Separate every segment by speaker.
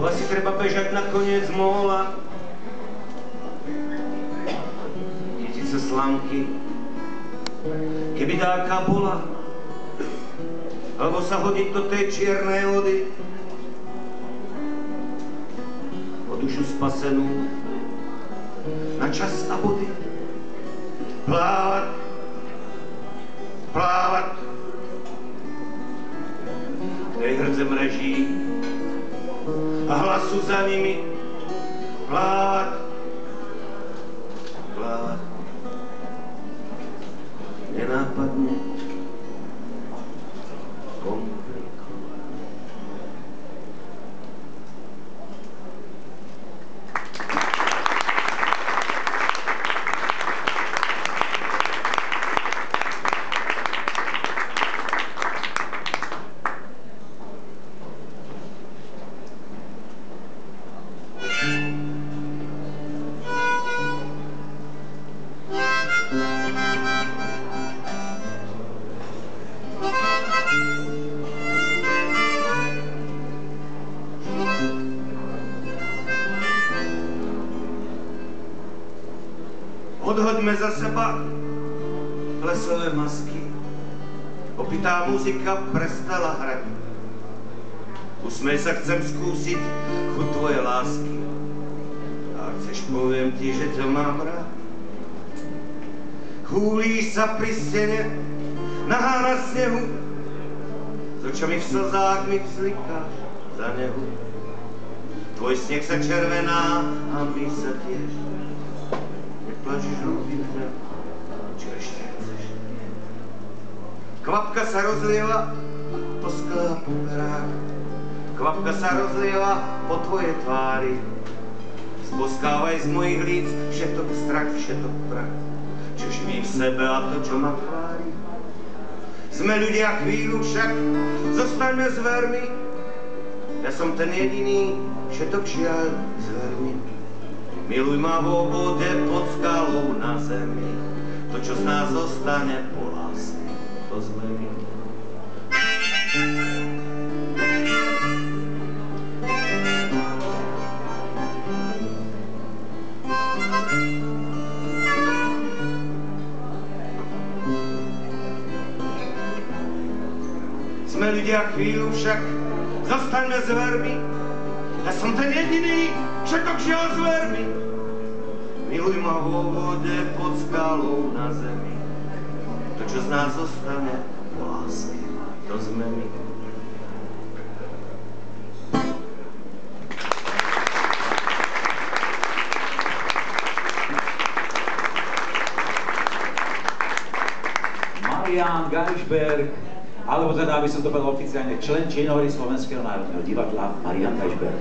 Speaker 1: Tu asi treba bežať na koniec móla. Chytiť sa slamky, keby dáka bola, alebo sa hodiť do tej čiernej vody. O dušu spasenú na čas a body. Plávať, plávať v tej hrdze mreží a hlasu za nimi. Plávať, plávať nenápadne komplikovať. Odhoďme za seba plesové masky. Opitá muzika prestala hrať. Usmej sa, chcem skúsiť chuť tvoje lásky. A chceš, poviem ti, že ťa mám rád. Chúlíš sa pri stene, nahá na snehu. S očami v slzách mi vzlikáš za nehu. Tvoj sneh sa červená a my sa tiež. Plačíš, ľúbim ťa, čo ešte chceš? Kvapka sa rozlieva po skle a po perách. Kvapka sa rozlieva po tvojej tvári. Zboskávaj z mojich líc všetok strach, všetok prach. Čo živí v sebe a to, čo ma tvári. Sme ľudia chvíľu však, zostaňme zvermi. Ja som ten jediný, všetok žiaľ zvermi. Miluj ma v obode pod skalou na zemi. To, čo z nás zostane po láske, to sme my. Sme ľudia chvíľu však, zostaňme zvermi. Ja som ten jediný, všetok žiaľ zvermi. Miluj ma vo vode pod skalou na zemi. To, čo z nás zostane po láske, to sme my.
Speaker 2: Marián Geisberg, alebo teda, aby som to povedal oficiálne, člen činohry Slovenského národného divadla Marián Geisberg.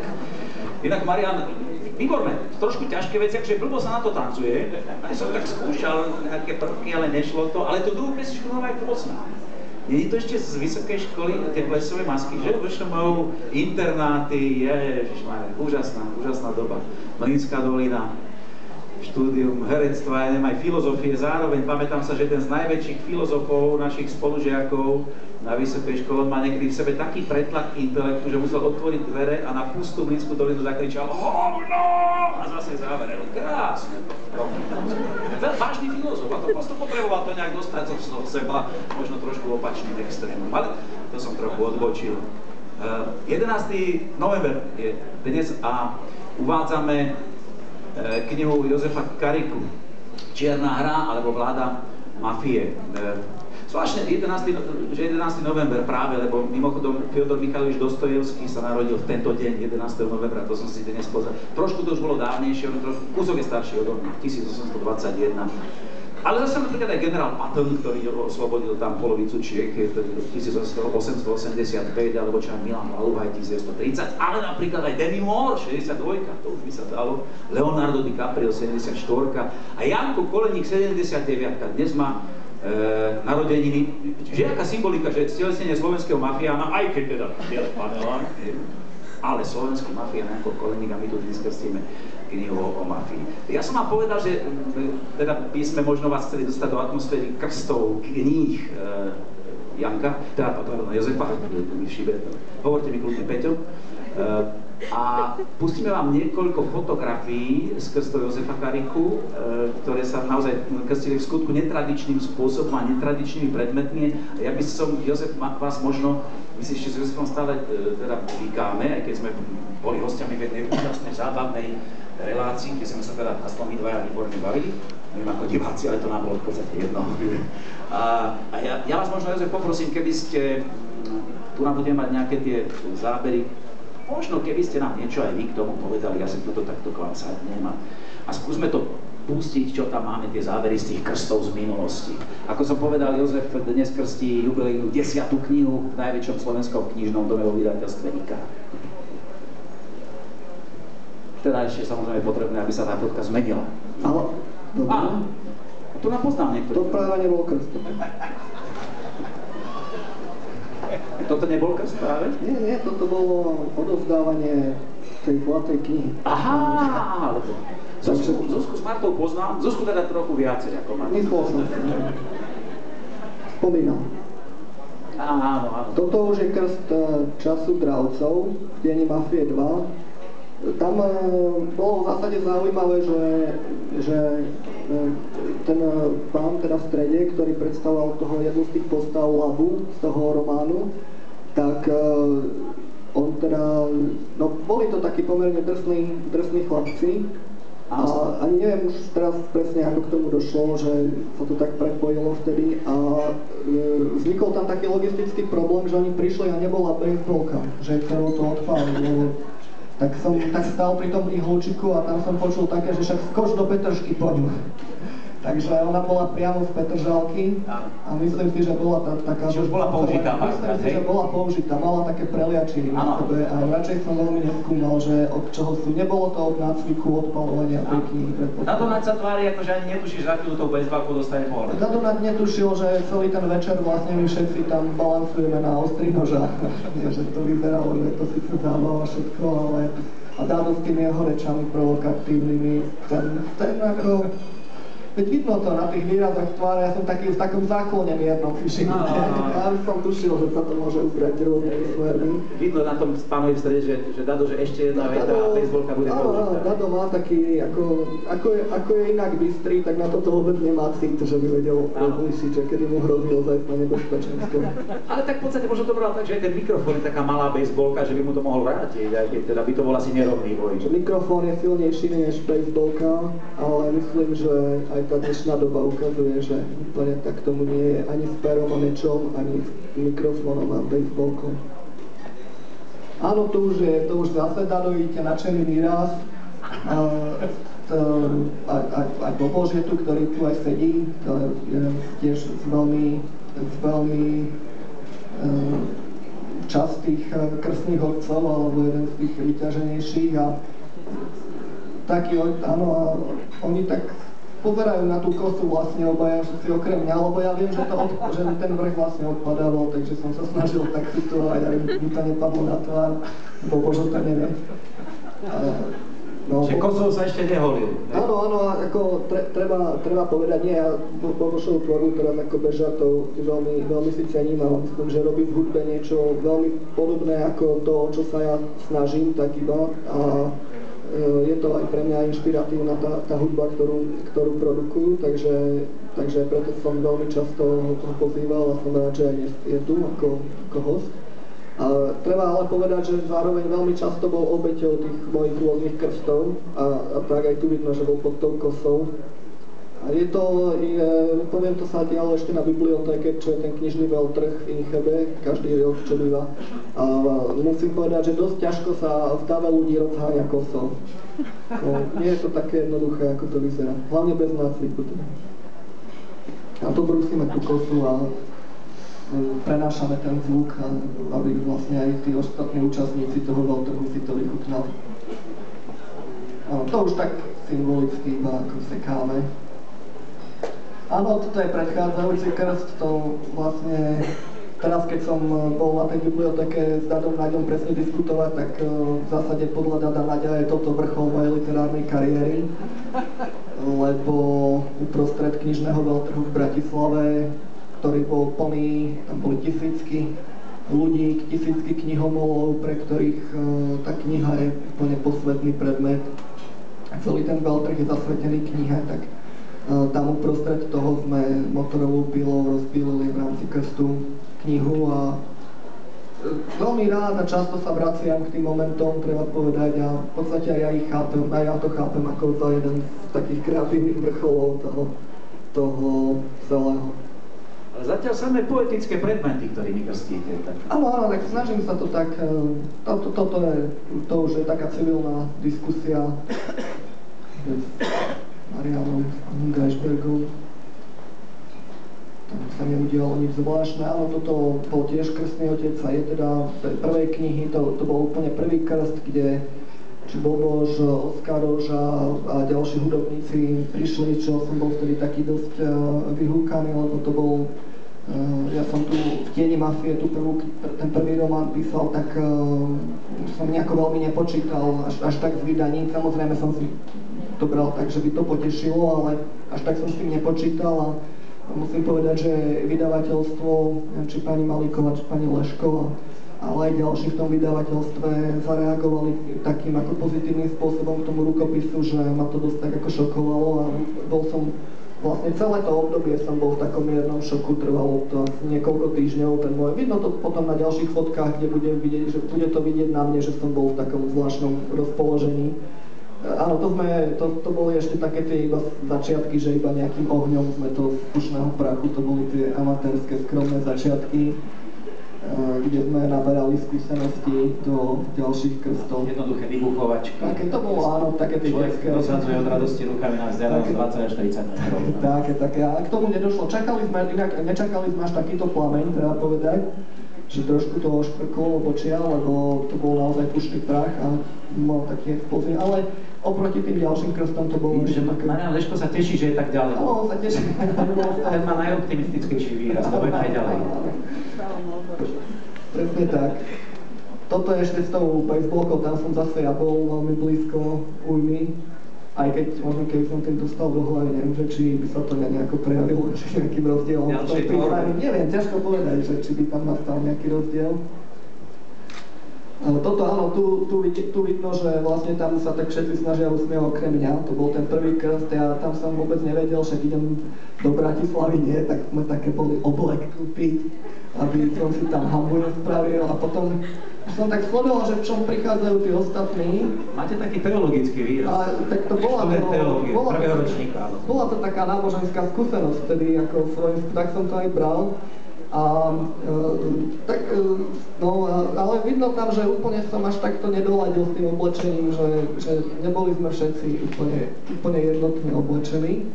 Speaker 2: Inak Marián, výborné, trošku ťažké veci, akže blbo sa na to tancuje. Ja som tak skúšal nejaké prvky, ale nešlo to, ale tú druhú pesničku mám aj pozná. Je to ešte z vysokej školy, tie plesové masky, že? Vršomov, internáty, ježišmarja, úžasná doba. Mlýnská dolina, štúdium herectva, ja neviem, aj filozofie zároveň. Pamätám sa, že jeden z najväčších filozofov, našich spolužiakov na vysokej škole má niekedy v sebe taký pretlak intelektu, že musel otvoriť dvere a na pustú Mlýnskú dolinu zakričal hovno! A zase záveril. Krásne. Vážny filozof, a to prosto potreboval to nejak dostať zo seba, možno trošku opačným extrémom, ale to som trochu odbočil. 11. november je dnes a uvádzame knihu Jozefa Kariku Čierna hra alebo Vláda mafie. Zvláštne 11. november práve, lebo mimochodom Fyodor Michajlovič Dostojevský sa narodil v tento deň, 11. novembra, to som si dnes pozrel. Trošku to už bolo dávnejšie, kúsok je starší odo mňa, 1821. Ale zase napríklad aj generál Patton, ktorý oslobodil tam polovicu Čiech, je to 1885, alebo čo aj Milan Laluhaj 1930, ale napríklad aj Demi Moore, 62, to už by sa dalo, Leonardo DiCaprio 74 a Janko Koleník 79, dnes má narodeniny. Že aká symbolika, že stelesnenie slovenského mafiána, aj keď teda biele panelán, ale slovenský mafián Janko Koleník a my tu dneska stíme knihu o mafii. Ja som vám povedal, že teda by sme možno vás chceli dostať do atmosféry krstov kníh Janka, teda pardon, Jozefa, hovorte mi kľudne Peťo. A pustíme vám niekoľko fotografií z krstu Jozefa Kariku, ktoré sa naozaj krstili v skutku netradičným spôsobom a netradičnými predmetmi. Ja by som, Jozef, vás možno, my si ešte s Jozefom stále teda vykáme, aj keď sme boli hostiami v jednej úžasnej zábavnej relácii, kde sme sa teda aspoň my dvaja výborne bavili. Neviem ako diváci, ale to nám bolo v podstate jedno. A ja vás možno, Jozef, poprosím, keby ste, tu nám budeme mať nejaké tie zábery, možno keby ste nám niečo aj vy k tomu povedali, ja si toto takto k vám sadnem a skúsme to pustiť, čo tam máme, tie zábery z tých krstov z minulosti. Ako som povedal, Jozef dnes krstí jubilejnú 10. knihu v najväčšom slovenskom knižnom dome vo vydavateľstve Nika. Teda ešte samozrejme potrebné, aby sa tá fotka zmenila.
Speaker 3: Áno, dobre.
Speaker 2: Áno, tu nám poznám niektorý.
Speaker 3: To práve nebol krst.
Speaker 2: Toto nebol krst práve?
Speaker 3: Nie, toto bolo odovzdávanie tej zlatej knihy.
Speaker 2: Aha, ale to... Zuzku s Martou poznám, Zuzku teda trochu viacej ako Marta.
Speaker 3: Myslel som si. Spomínam.
Speaker 2: Áno.
Speaker 3: Toto už je krst času dravcov, v Deni Mafie 2. Tam bolo v zásade zaujímavé, že ten pán teda v strede, ktorý predstavoval toho jednu z tých postav Labu z toho románu, tak on teda, no boli to takí pomerne drsní chlapci a ani neviem už teraz presne ako k tomu došlo, že sa to tak prepojilo vtedy a vznikol tam taký logistický problém, že oni prišli a nebola baseballka, že chcelo to odpáliť. Tak som stál pri tom ihlučiku a tam som počul také, že však skoč do Petržky po ňu. Takže ona bola priamo z Petržalky a myslím si, že bola taká...
Speaker 2: Čiže už bola použitá.
Speaker 3: Myslím si, že bola použitá, mala také preliačiny na sebe a radšej som veľmi neskúmal, že od čoho sú. Nebolo to od nácviku, odpalovania tej knihy.
Speaker 2: Dadonať sa tvári, akože ani netušíš, za chvíľu tou bezbálku dostane pohľad.
Speaker 3: Dadonať netušil, že celý ten večer vlastne my všetci tam balansujeme na ostrý noža. Že to vyzeralo, že to síce zábava všetko, ale... A Dado s tými jeho rečami provokatívnymi, ten ako... Veď vidno to na tých výrazoch tváre, ja som taký v takom záklone miernom fišine. Ja som tušil, že sa to môže ubrať rôznymi smermi.
Speaker 2: Vidno na tom pánovi v strede, že Dado, že ešte jedna veta a baseballka bude použitá.
Speaker 3: Áno, Dado má taký, ako je inak bystrý, tak na toto vôbec nemá cít, že by vedel rozlíšiť, že kedy mu hrozilo zajsť na nebezpečenstvo.
Speaker 2: Ale tak v podstate možno to bral tak, že aj ten mikrofón je taká malá baseballka, že by mu to mohol vrátiť, aj keď teda by to bol asi nerovný boj.
Speaker 3: Mikrofón je silnejší než baseballka, ale myslím, že aj tá dnešná doba ukazuje, že úplne tak tomu nie je ani s perom a mečom, ani s mikrofónom a baseballkom. Áno, to už zase Dado, vidíte nadšený výraz. Aj Bobož je tu, ktorý tu aj sedí, je tiež z veľmi častých krstných otcov, alebo jeden z tých vyťaženejších a taký, áno, a oni tak pozerajú na tú kosu vlastne obaja všetci okrem mňa, lebo ja viem, že ten vrch vlastne odpadával, takže som sa snažil tak situovať, aby mi to nepadlo na tvár, Bobožo to nevie. No,
Speaker 2: čiže kosou sa ešte neholil.
Speaker 3: Áno, ako treba povedať, nie, ja Bobošovu tvorbu teraz ako bez žartov veľmi si cením a myslím, že robí v hudbe niečo veľmi podobné ako to, čo sa ja snažím, tak iba a je to aj pre mňa inšpiratívna tá hudba, ktorú produkujú, takže preto som veľmi často ho pozýval a som rád, že aj dnes je tu ako host. A treba ale povedať, že zároveň veľmi často bol obeťou tých mojich rôznych krstov a tak aj tu vidno, že bol pod tou kosou. A poviem to sa dialo ešte na bibliotéke, čo je ten knižný veľtrh v Inchebe, každý rok čo býva. A musím povedať, že dosť ťažko sa v dáve ľudí rozháňa kosou. Nie je to také jednoduché, ako to vyzerá. Hlavne bez nácviku. A to brúsime tú kosu a prenášame ten zvuk, aby vlastne aj tí ostatní účastníci toho veľtrhu si to vychutnali. To už tak symbolicky iba ako sekáme. Áno, toto je predchádzajúci krst, to vlastne teraz keď som bol na tej bibliotéke s Dadom Naďom presne diskutovať, tak v zásade podľa Dada Naďa je toto vrchol mojej literárnej kariéry, lebo uprostred knižného veľtrhu v Bratislave, ktorý bol plný, tam boli tisícky ľudí, tisícky knihomolov, pre ktorých tá kniha je úplne posvetný predmet. Celý ten veľtrh je zasvetený knihe, tak tam uprostred toho sme motorovou pilou rozpílili v rámci krstu knihu a veľmi rád a často sa vraciam k tým momentom, treba povedať, a v podstate aj ja ich chápem, aj ja to chápem ako za jeden z takých kreatívnych vrcholov toho celého.
Speaker 2: Ale zatiaľ samé poetické predmety, ktorými krstíte. Tak...
Speaker 3: Áno, tak snažím sa to tak, to už je taká civilná diskusia s Marianom Geisbergom. Tam sa neudialo nič zvláštne. Áno, toto bol tiež krstný otec a je teda z prvej knihy, to bol úplne prvý krst, kde či Bobož, Oskarož a ďalší hudobníci prišli, čo som bol vtedy taký dosť vyhúkaný, lebo to bol, ja som tu v Tieni mafie, ten prvý román písal, tak som nejako veľmi nepočítal až tak s vydaním. Samozrejme som si to bral tak, že by to potešilo, ale až tak som s tým nepočítal a musím povedať, že vydavateľstvo, či pani Malíková, či pani Lešková, ale aj ďalší v tom vydavateľstve zareagovali takým ako pozitívnym spôsobom k tomu rukopisu, že ma to dosť tak ako šokovalo a bol som vlastne celé to obdobie som bol v takom miernom šoku, trvalo to asi niekoľko týždňov, ten môj, vidno to potom na ďalších fotkách, kde bude to vidieť na mne, že som bol v takom zvláštnom rozpoložení. Áno, to boli ešte také tie iba začiatky, že iba nejakým ohňom sme to z pušného prachu, to boli tie amatérske, skromné začiatky, kde sme naberali skúsenosti do ďalších krstov.
Speaker 2: Jednoduché vybuchovačky.
Speaker 3: Také to bolo, áno, také tie detské.
Speaker 2: Človek dosadzuje od radosti rukami na vzdialenosť 20 až 40 metrov.
Speaker 3: Také, a k tomu nedošlo. Nečakali sme až takýto plameň, treba povedať, že trošku to šprklo obočia, lebo to bol naozaj pušný prach a mal taký explózii, ale oproti tým ďalším krstom to bolo ešte také...
Speaker 2: Marian Leško sa teší, že je tak ďalej.
Speaker 3: Áno, sa teší.
Speaker 2: Ten má najoptimistickejší výraz, to bude najďalej.
Speaker 3: Presne tak. Toto je ešte s tou baseballkou, tam som zase ja bol veľmi blízko ujmy. Aj keď možno keby som tým dostal do hlavy, neviem, že či by sa to nejako prejavilo, či nejakým rozdielom. Neviem, ťažko povedať, že či by tam nastal nejaký rozdiel. Toto áno, tu vidno, že vlastne tam sa tak všetci snažia usmievať okrem mňa. To bol ten prvý krst, ja tam som vôbec nevedel, že idem do Bratislavy, nie, tak sme také boli oblek kúpiť, aby som si tam hambu nespravil a potom som tak sledoval, že v čom prichádzajú tí ostatní.
Speaker 2: Máte taký teologický výraz.
Speaker 3: A tak to bola
Speaker 2: prvého ročníka.
Speaker 3: Bola to taká náboženská skúsenosť vtedy, ako svojím, tak som to aj bral. Ale vidno tam, že úplne som až takto nedoladil s tým oblečením, že neboli sme všetci úplne jednotne oblečení.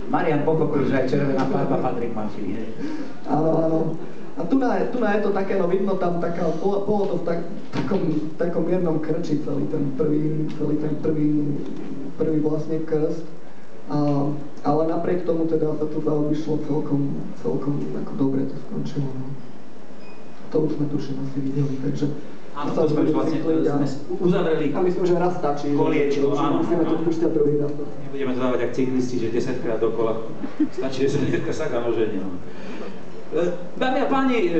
Speaker 2: Marian pochopil, že aj červená farba patrí k mafii.
Speaker 3: Áno. A tu je to také, no vidno tam taká, bolo to v takom miernom krči celý ten prvý vlastne krst. Ale napriek tomu teda sa to zaobišlo celkom ako dobre to skončilo. No. To už sme tuším asi videli, takže...
Speaker 2: Áno, to sme už vlastne uzavreli.
Speaker 3: A myslím, že raz stačí.
Speaker 2: Koliečko, áno.
Speaker 3: Musíme to púšťať druhý raz.
Speaker 2: Nebudeme to dávať jak cyklisti, že 10-krát dokola. Stačí, že sa dneska saka noženie. Dámy a páni,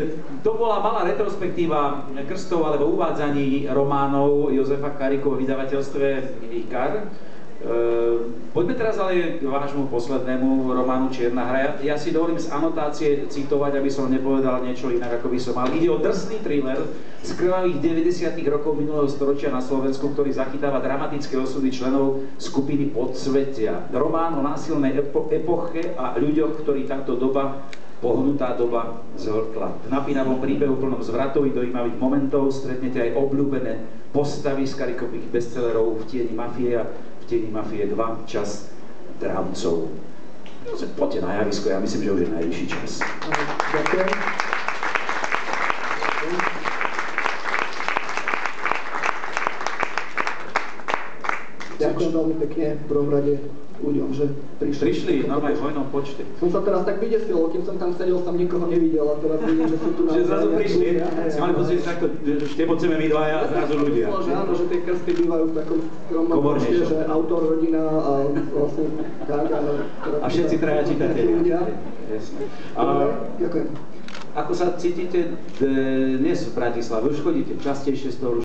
Speaker 2: to bola malá retrospektíva krstov alebo uvádzaní románov Jozefa Kariku v vydavateľstve IKAR. Poďme teraz ale k vášmu poslednému románu Čierna hra. Ja si dovolím z anotácie citovať, aby som nepovedal niečo inak, ako by som mal. Ide o drsný thriller z krvavých 90. rokov minulého storočia na Slovensku, ktorý zachytáva dramatické osudy členov skupiny Podsvetia. Román o násilnej epoche a ľuďoch, ktorí táto doba, pohnutá doba, zhltla. V napínavom príbehu plnom zvratov i dojímavých momentov stretnete aj obľúbené postavy z Karikových bestsellerov V tieni mafie a V tieni mafie 2, Čas dravcov. Poďte na javisko, ja myslím, že už je najvyšší čas.
Speaker 3: Ďakujem. Ďakujem veľmi pekne v prvom rade ľuďom, že
Speaker 2: prišli na aj v hojnom počte.
Speaker 3: Som sa teraz tak vydesil, kým som tam sedel, som nikoho nevidel a teraz vidím, že sú tu na...
Speaker 2: Že zrazu prišli, si mali pocit, že takto šteboceme my dvaja a zrazu ľudia.
Speaker 3: Že áno, že tie krsty bývajú v takom skromnom počte, že autor, rodina a vlastne tak, áno.
Speaker 2: A všetci traja čitatelia.
Speaker 3: Ďakujem.
Speaker 2: Ako sa cítite dnes v Bratislave? Už chodíte častejšie z toho